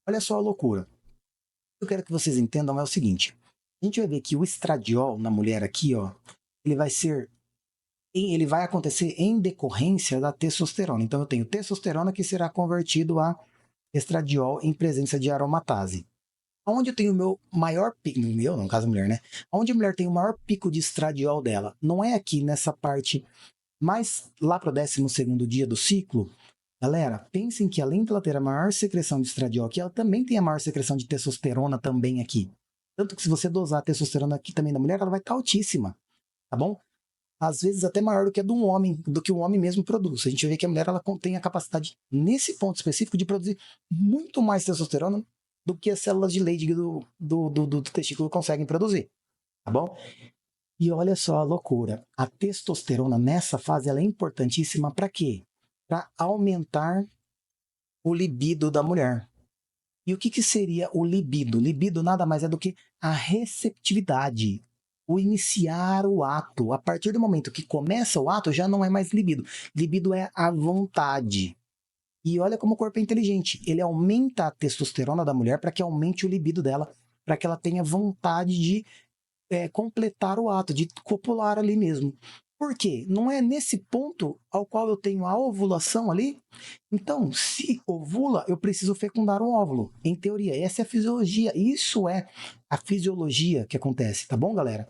Olha só a loucura. O que eu quero que vocês entendam é o seguinte. A gente vai ver que o estradiol na mulher aqui, ó, ele vai acontecer em decorrência da testosterona. Então eu tenho testosterona que será convertido a estradiol em presença de aromatase. Onde eu tenho o meu maior pico, meu, no caso a mulher, né? Onde a mulher tem o maior pico de estradiol dela, não é aqui nessa parte, mas lá para o 12º dia do ciclo, galera, pensem que além de ela ter a maior secreção de estradiol aqui, ela também tem a maior secreção de testosterona também aqui. Tanto que se você dosar a testosterona aqui também da mulher, ela vai estar altíssima, tá bom? Às vezes até maior do que a de um homem, do que o homem mesmo produz. A gente vê que a mulher ela tem a capacidade, nesse ponto específico, de produzir muito mais testosterona do que as células de Leydig do testículo conseguem produzir, tá bom? E olha só a loucura. A testosterona nessa fase ela é importantíssima para quê? Para aumentar o libido da mulher. E o que seria o libido? Libido nada mais é do que a receptividade, o iniciar o ato. A partir do momento que começa o ato, já não é mais libido. Libido é a vontade. E olha como o corpo é inteligente. Ele aumenta a testosterona da mulher para que aumente o libido dela, para que ela tenha vontade de completar o ato, de copular ali mesmo. Por quê? Não é nesse ponto ao qual eu tenho a ovulação ali? Então, se ovula, eu preciso fecundar um óvulo. Em teoria, essa é a fisiologia. Isso é a fisiologia que acontece, tá bom, galera?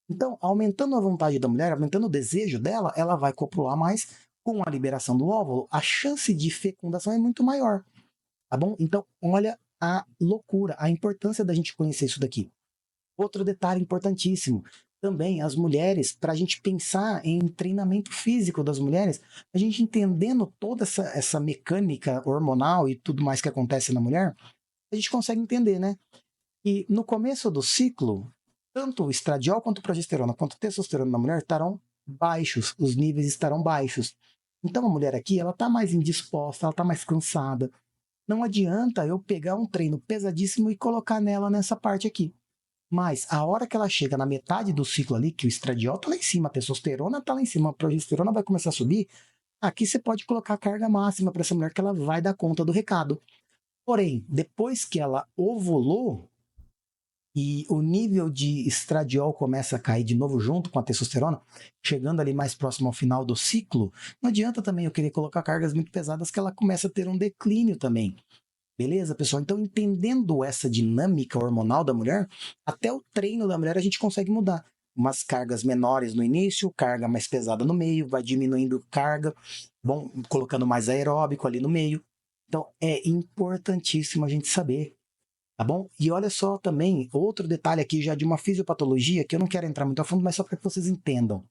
Então, aumentando a vontade da mulher, aumentando o desejo dela, ela vai copular mais. Com a liberação do óvulo, a chance de fecundação é muito maior, tá bom? Então, olha a loucura, a importância da gente conhecer isso daqui. Outro detalhe importantíssimo, também as mulheres, para a gente pensar em treinamento físico das mulheres, a gente entendendo toda essa mecânica hormonal e tudo mais que acontece na mulher, a gente consegue entender, né? E no começo do ciclo, tanto o estradiol quanto a progesterona quanto a testosterona na mulher estarão baixos, os níveis estarão baixos. Então a mulher aqui, ela está mais indisposta, ela está mais cansada. Não adianta eu pegar um treino pesadíssimo e colocar nela nessa parte aqui. Mas a hora que ela chega na metade do ciclo ali, que o estradiol tá lá em cima, a testosterona tá lá em cima, a progesterona vai começar a subir, aqui você pode colocar a carga máxima para essa mulher que ela vai dar conta do recado. Porém, depois que ela ovulou e o nível de estradiol começa a cair de novo junto com a testosterona, chegando ali mais próximo ao final do ciclo, não adianta também eu querer colocar cargas muito pesadas que ela começa a ter um declínio também. Beleza, pessoal? Então, entendendo essa dinâmica hormonal da mulher, até o treino da mulher a gente consegue mudar. Umas cargas menores no início, carga mais pesada no meio, vai diminuindo carga, bom, colocando mais aeróbico ali no meio. Então, é importantíssimo a gente saber, tá bom? E olha só também, outro detalhe aqui já de uma fisiopatologia, que eu não quero entrar muito a fundo, mas só para que vocês entendam.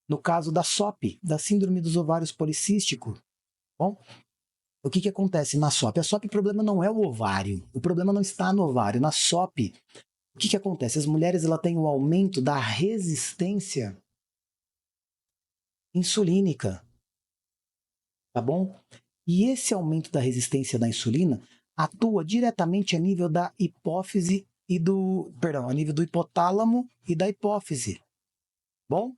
No caso da SOP, da Síndrome dos Ovários Policísticos, bom, o que acontece na SOP? A SOP, o problema não é o ovário. O problema não está no ovário. Na SOP, o que acontece? As mulheres ela têm o aumento da resistência insulínica, tá bom? E esse aumento da resistência da insulina atua diretamente a nível da hipófise e do, perdão, a nível do hipotálamo e da hipófise. Bom?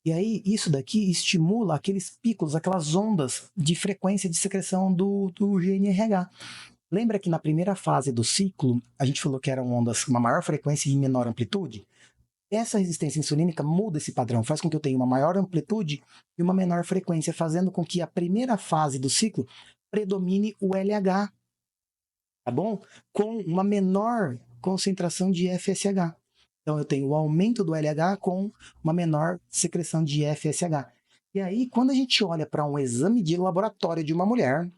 E aí, isso daqui estimula aqueles picos, aquelas ondas de frequência de secreção do GNRH. Lembra que na primeira fase do ciclo, a gente falou que eram ondas com uma maior frequência e menor amplitude? Essa resistência insulínica muda esse padrão, faz com que eu tenha uma maior amplitude e uma menor frequência, fazendo com que a primeira fase do ciclo predomine o LH, tá bom? Com uma menor concentração de FSH. Então, eu tenho o aumento do LH com uma menor secreção de FSH. E aí, quando a gente olha para um exame de laboratório de uma mulher,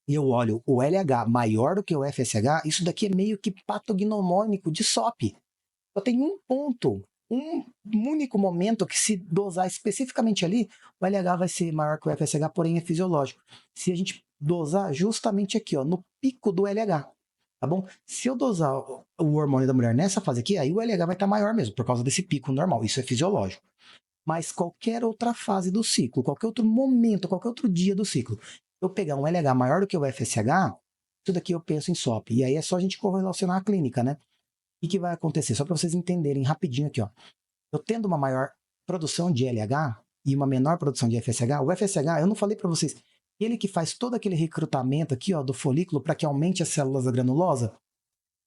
e eu olho o LH maior do que o FSH, isso daqui é meio que patognomônico de SOP. Só tem um ponto, um único momento que se dosar especificamente ali, o LH vai ser maior que o FSH, porém é fisiológico. Se a gente dosar justamente aqui, ó, no pico do LH, tá bom? Se eu dosar o hormônio da mulher nessa fase aqui, aí o LH vai estar maior mesmo, por causa desse pico normal, isso é fisiológico. Mas qualquer outra fase do ciclo, qualquer outro momento, qualquer outro dia do ciclo, eu pegar um LH maior do que o FSH, isso daqui eu penso em SOP. E aí é só a gente correlacionar a clínica, né? O que vai acontecer? Só para vocês entenderem rapidinho aqui, ó. Eu tendo uma maior produção de LH e uma menor produção de FSH, o FSH, eu não falei para vocês, ele que faz todo aquele recrutamento aqui, ó, do folículo para que aumente as células da granulosa.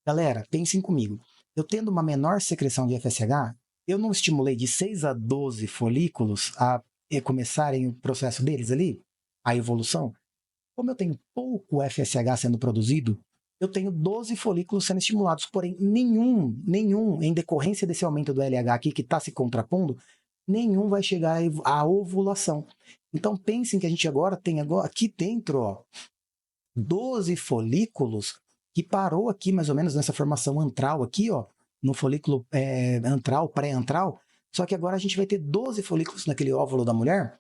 Galera, pensem comigo. Eu tendo uma menor secreção de FSH, eu não estimulei de 6 a 12 folículos a começarem o processo deles ali, a evolução. Como eu tenho pouco FSH sendo produzido, eu tenho 12 folículos sendo estimulados, porém nenhum, em decorrência desse aumento do LH aqui que está se contrapondo, nenhum vai chegar à ovulação. Então pensem que a gente agora tem aqui dentro, ó, 12 folículos que parou aqui mais ou menos nessa formação antral aqui, ó, no folículo antral, pré-antral, só que agora a gente vai ter 12 folículos naquele óvulo da mulher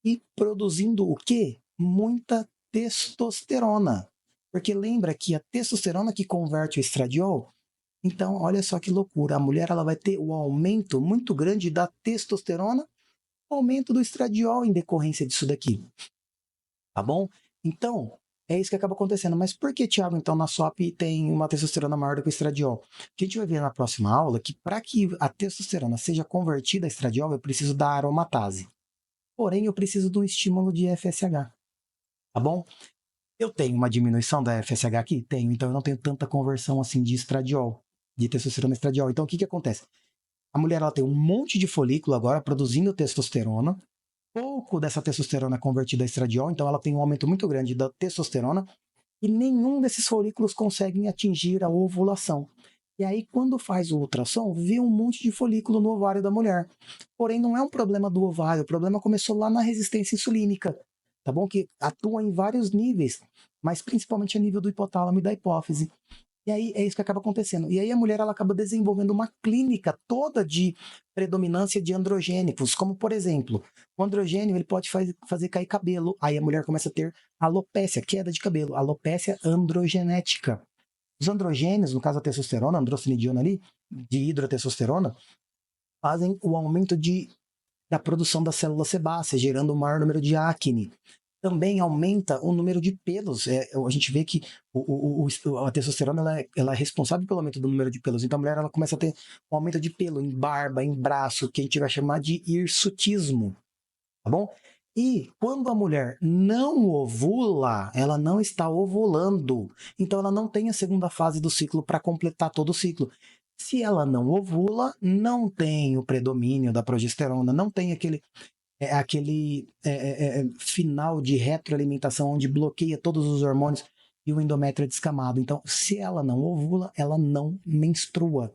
e produzindo o quê? Muita testosterona. Porque lembra que a testosterona que converte o estradiol, então olha só que loucura, a mulher ela vai ter o aumento muito grande da testosterona, aumento do estradiol em decorrência disso daqui. Tá bom? Então, é isso que acaba acontecendo. Mas por que, Thiago, então, na SOP tem uma testosterona maior do que o estradiol? Que a gente vai ver na próxima aula que para que a testosterona seja convertida a estradiol, eu preciso da aromatase. Porém, eu preciso do estímulo de FSH, tá bom? Eu tenho uma diminuição da FSH aqui? Tenho, então eu não tenho tanta conversão assim de estradiol, de testosterona a estradiol. Então, o que acontece? A mulher ela tem um monte de folículo agora produzindo testosterona, pouco dessa testosterona é convertida a estradiol, então ela tem um aumento muito grande da testosterona e nenhum desses folículos conseguem atingir a ovulação. E aí, quando faz o ultrassom, vê um monte de folículo no ovário da mulher. Porém, não é um problema do ovário, o problema começou lá na resistência insulínica, tá bom? Que atua em vários níveis, mas principalmente a nível do hipotálamo e da hipófise. E aí é isso que acaba acontecendo. E aí a mulher ela acaba desenvolvendo uma clínica toda de predominância de androgênicos, como por exemplo, o androgênio ele pode fazer cair cabelo. Aí a mulher começa a ter alopécia, queda de cabelo, alopécia androgenética. Os androgênios, no caso a testosterona, a androstenediona ali, de hidrotestosterona, fazem o aumento da produção da célula sebácea, gerando um maior número de acne. Também aumenta o número de pelos. A gente vê que a testosterona ela é responsável pelo aumento do número de pelos. Então a mulher ela começa a ter um aumento de pelo em barba, em braço, que a gente vai chamar de hirsutismo, tá bom? E quando a mulher não ovula, ela não está ovulando. Então ela não tem a segunda fase do ciclo para completar todo o ciclo. Se ela não ovula, não tem o predomínio da progesterona, não tem aquele final de retroalimentação onde bloqueia todos os hormônios e o endométrio é descamado. Então, se ela não ovula, ela não menstrua.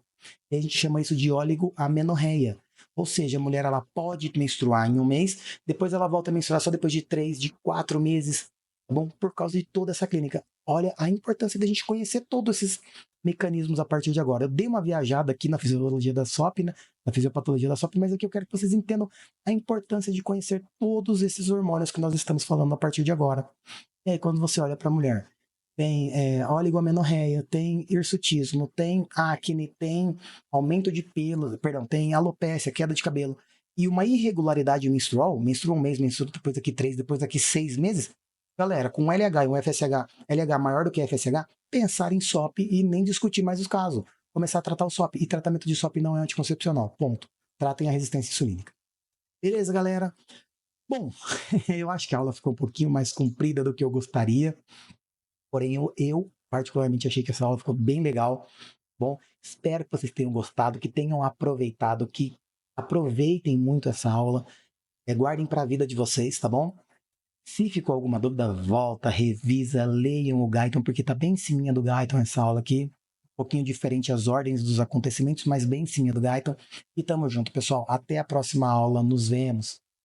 E a gente chama isso de oligoamenorreia. Ou seja, a mulher ela pode menstruar em um mês, depois ela volta a menstruar só depois de 3, de 4 meses, tá bom? Por causa de toda essa clínica. Olha a importância da gente conhecer todos esses mecanismos a partir de agora. Eu dei uma viajada aqui na fisiologia da SOP, né? Na fisiopatologia da SOP, mas aqui eu quero que vocês entendam a importância de conhecer todos esses hormônios que nós estamos falando a partir de agora. E aí, quando você olha para a mulher, tem oligoamenorreia, tem hirsutismo, tem acne, tem aumento de pelo, perdão, tem alopécia, queda de cabelo, e uma irregularidade menstrual, menstrua um mês, menstrua depois daqui 3, depois daqui 6 meses, galera, com um LH e um FSH, LH maior do que FSH, pensar em SOP e nem discutir mais os casos. Começar a tratar o SOP. E tratamento de SOP não é anticoncepcional. Ponto. Tratem a resistência insulínica. Beleza, galera? Bom, eu acho que a aula ficou um pouquinho mais comprida do que eu gostaria. Porém, eu particularmente achei que essa aula ficou bem legal. Bom, espero que vocês tenham gostado, que tenham aproveitado, que aproveitem muito essa aula. Guardem para a vida de vocês, tá bom? Se ficou alguma dúvida, volta, revisa, leiam o Guyton, porque tá bem em cima do Guyton essa aula aqui. Um pouquinho diferente as ordens dos acontecimentos, mas bem em cima do Guyton. E tamo junto, pessoal. Até a próxima aula. Nos vemos.